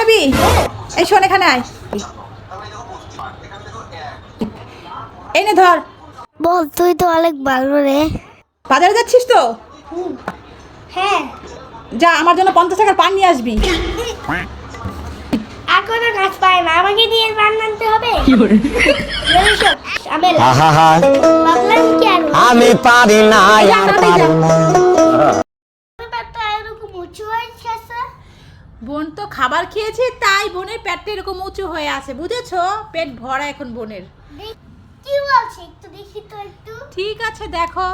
আরবি এই শোন এখানে আয়। এই নে ধর। বল, তুই তো অনেক ভালো রে। বাজারে যাচ্ছিস তো? হ্যাঁ। যা আমার জন্য 50 টাকার পান নিয়ে আসবি। আর কোনো কাজ পায় না, আমাকে দিয়ে পান আনতে হবে। আমি পারি না আর পারি না। বোন তো খাবার খেয়েছে তাই বোনের পেটটা এরকম উঁচু হয়ে আছে, বুঝেছো? পেট ভরা এখন বোনের। কি বলছিস? একটু দেখি তো একটু। ঠিক আছে দেখো।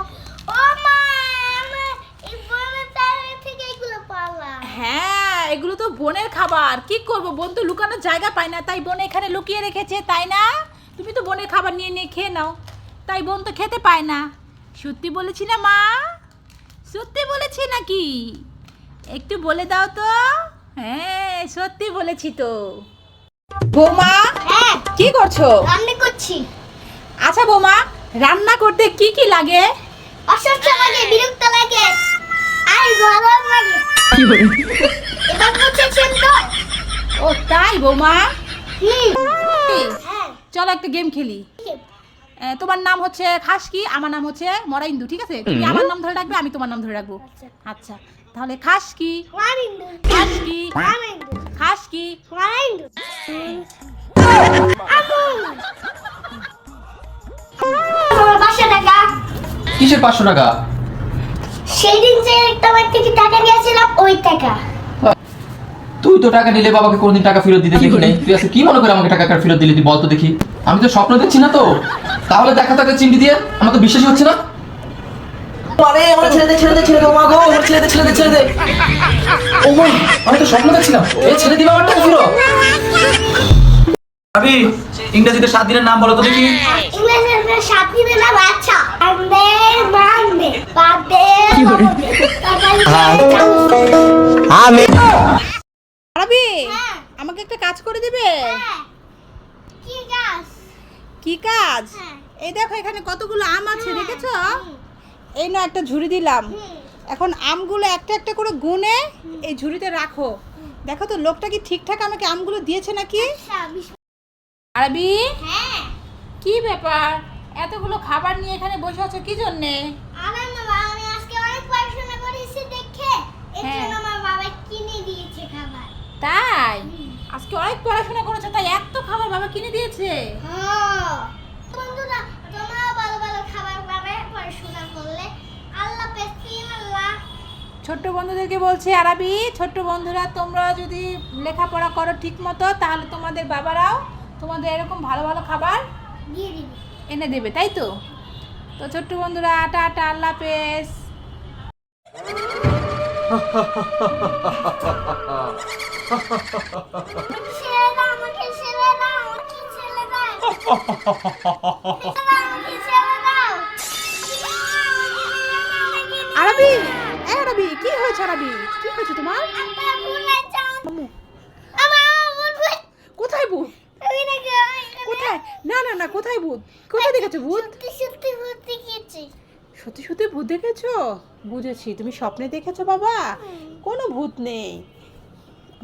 ও মা, এই বোনের পেট থেকে এগুলো পালা। হ্যাঁ এগুলো তো বোনের খাবার, কি করব? বোন তো লুকানোর জায়গা পায় না, তাই বোন এখানে লুকিয়ে রেখেছে, তাই না? তুমি তো বোনের খাবার নিয়ে নিয়ে খেয়ে নাও, তাই বোন তো খেতে পায় না। সত্যি বলেছি না মা? সত্যি বলেছি নাকি? একটু বলে দাও তো। হ্যাঁ সত্যি বলেছি তো। বৌমা হ্যাঁ, কি করছো? রান্না করছি। আচ্ছা বৌমা, রান্না করতে কি কি লাগে? অসহ্য লাগে, বিরক্ত লাগে, আর গরম লাগে। এবার বুঝেছেন তো? ও তাই বৌমা। হ্যাঁ। চলো একটা গেম খেলি। তোমার নাম হচ্ছে খাসকি, আমার নাম হচ্ছে মরাইন্দু, ঠিক আছে? তুমি আমার নাম ধরে রাখবে, আমি তোমার নাম ধরে রাখবো। আচ্ছা তাহলে খাসকি মারিন্দু, খাসকি মারিন্দু, খাসকি। মারিন্দু। আমার 500 টাকা। কিসের 500 টাকা? সেই দিন যে তোমার থেকে টাকা নিয়েছিলাম, ওই টাকা। তুই তো টাকা নিলে বাবাকে কোনদিন টাকা ফেরত দিতে দেখি নাই। তুই আজকে কি মনে করে আমাকে টাকা ফেরত দিলি? তুই বল তো দেখি। আমি তো স্বপ্ন দেখছি না তো। তাহলে দেখা তাকে চিমটি দিয়ে আমার তো বিশ্বাসই হচ্ছে না। আরে আমার ছেড়ে দে, ছেড়ে দে, ছেড়ে দে, মা গো, আমার ছেড়ে দে, ছেড়ে দে, ছেড়ে দে। ও মা, আমি তো স্বপ্ন দেখছিলাম। এই ছেড়ে দিবা আমার টাকা ফেরত। আবি, ইংরেজিতে 7 দিনের নাম বলো তো দেখি। ইংরেজিতে 7 দিনের নাম আচ্ছা। আন্দে, বান্দে, বাদে, আমি আরবি হ্যাঁ। আমাকে একটা কাজ করে দিবে? কি গাছ? কি কাজ? হ্যাঁ। এই দেখো এখানে কতগুলো আম আছে, দেখেছো? এই না একটা ঝুড়ি দিলাম। এখন আমগুলো একটা একটা করে গুনে এই ঝুড়িতে রাখো। দেখো তো লোকটা কি ঠিকঠাক আমাকে আমগুলো দিয়েছে নাকি? আরবি হ্যাঁ। কি ব্যাপার, এতগুলো খাবার নিয়ে এখানে বসে আছো কি জন্যে? আমার বাবা, আমি আজকে অনেক পড়াশোনা করেছি দেখে, এর হ্যাঁ। জন্য আমার বাবা কিনে দিয়েছে খাবার। তাই আজকে অনেক পড়াশোনা করেছো তাই এত খাবার বাবা কিনে দিয়েছে? হ্যাঁ। বন্ধুরা, তোমরাও ভালো ভালো খাবার পাবে পড়াশোনা করলে। আল্লাহ পেছিম আল্লাহ। ছোট্ট বন্ধুদেরকে বলছি আরবি, ছোট্ট বন্ধুরা তোমরা যদি লেখাপড়া করো ঠিক মতো তাহলে তোমাদের বাবারাও তোমাদের এরকম ভালো ভালো খাবার দিয়ে দিবি। এনে দেবে, তাই তো? তো ছোট্ট বন্ধুরা টাটা, আল্লাহ হাফেজ। ছেড়ে দাও আমাকে, ছেড়ে দাও আমাকে, ছেড়ে দাও। আমাকে ছেড়ে দাও। আরবি এই আরবি কি হয়েছে? আরবি কি হয়েছে তোমার? একটা ভুলে যাও। আম্মু, আমার বন্ধু, কোথায় ভূত? আমি নাকি কোথায়? না না না, কোথায় ভূত? কোথায় দেখেছো ভূত? সত্যি সত্যি ভূত দেখেছি। সত্যি সত্যি ভূত দেখেছো? বুঝেছি, তুমি স্বপ্নে দেখেছো বাবা। কোনো ভূত নেই,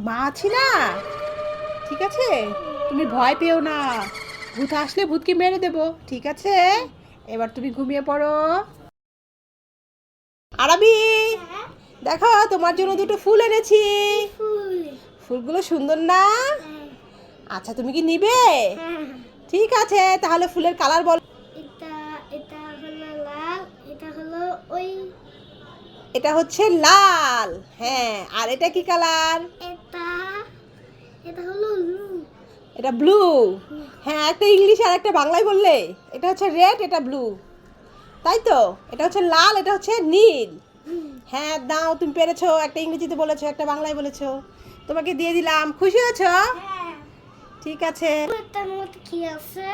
মা আছি না, ঠিক আছে? তুমি ভয় পেও না, ভূত আসলে ভূতকে মেরে দেবো, ঠিক আছে? এবার তুমি ঘুমিয়ে পড়ো। আরবি হ্যাঁ? দেখো তোমার জন্য দুটো ফুল এনেছি। ফুল। ফুলগুলো সুন্দর না? আচ্ছা তুমি কি নিবে? হ্যাঁ। ঠিক আছে তাহলে ফুলের কালার বলো। এটা এটা হলো লাল, এটা হলো ওই, এটা হচ্ছে লাল, হ্যাঁ। আর এটা কি কালার? এটা এটা হলো ব্লু। এটা ব্লু, হ্যাঁ। একটা ইংলিশ আর একটা বাংলায় বললে। এটা হচ্ছে রেড, এটা ব্লু, তাই তো? এটা হচ্ছে লাল, এটা হচ্ছে নীল। হ্যাঁ দাও, তুমি পেরেছো। একটা ইংরেজিতে বলেছো, একটা বাংলায় বলেছো, তোমাকে দিয়ে দিলাম। খুশি হয়েছো? হ্যাঁ। ঠিক আছে। এটার মধ্যে কি আছে?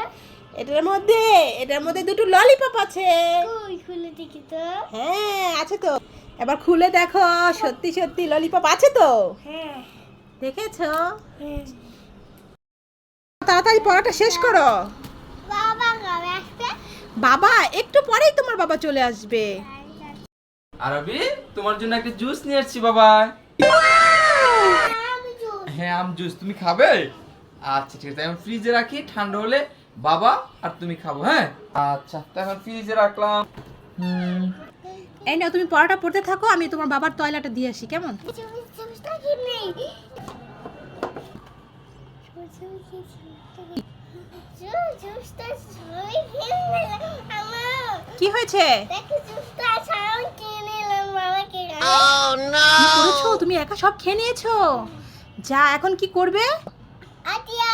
এটার মধ্যে দুটো ললিপপ আছে। কই খুলে দেখি তো। হ্যাঁ আছে তো। এবার খুলে দেখো, সত্যি সত্যি ললিপপ আছে তো? হ্যাঁ। দেখেছো? হ্যাঁ। তাড়াতাড়ি পড়াটা শেষ করো। বাবা কবে আসবে? বাবা একটু পরেই তোমার বাবা চলে আসবে। আরবি, তোমার জন্য একটা জুস নিয়ে আসছি বাবা। আমি জুস। হ্যাঁ আম জুস তুমি খাবে? আচ্ছা ঠিক আছে, আমি ফ্রিজে রাখি, ঠান্ডা হলে বাবা আর তুমি খাবো। হ্যাঁ আচ্ছা, তো এখন ফ্রিজে রাখলাম। এই নাও, তুমি পড়াটা পড়তে থাকো, আমি তোমার বাবার টয়লেটে দিয়ে আসি, কেমন? জুসটা কি নেই? জুসটা সই খেয়ে আমার কি হয়েছে? দেখি জুসটা ছাড়াও কিনে নিলাম বাবাকে। কি করেছো তুমি? একা সব খেয়ে নিয়েছো? যা, এখন কি করবে? আটিয়া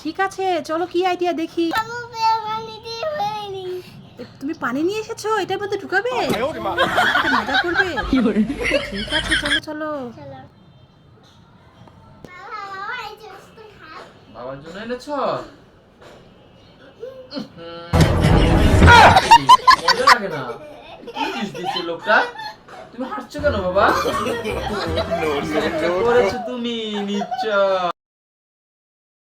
ঠিক আছে, চলো কি আইডিয়া দেখি। আমি পানি দিয়ে হয়নি। তুমি পানি নিয়ে এসেছো, এটার মধ্যে ঢুকাবে? এটা মজা করবে? ঠিক আছে, চলো চলো। চলো বাবা, বাবা এই জুসটা খাও। বাবার জন্য এনেছ? মজা লাগে না। কি জুস দিচ্ছে লোকটা? তুমি হাসছো কেন বাবা? করেছো তুমি নিশ্চয়।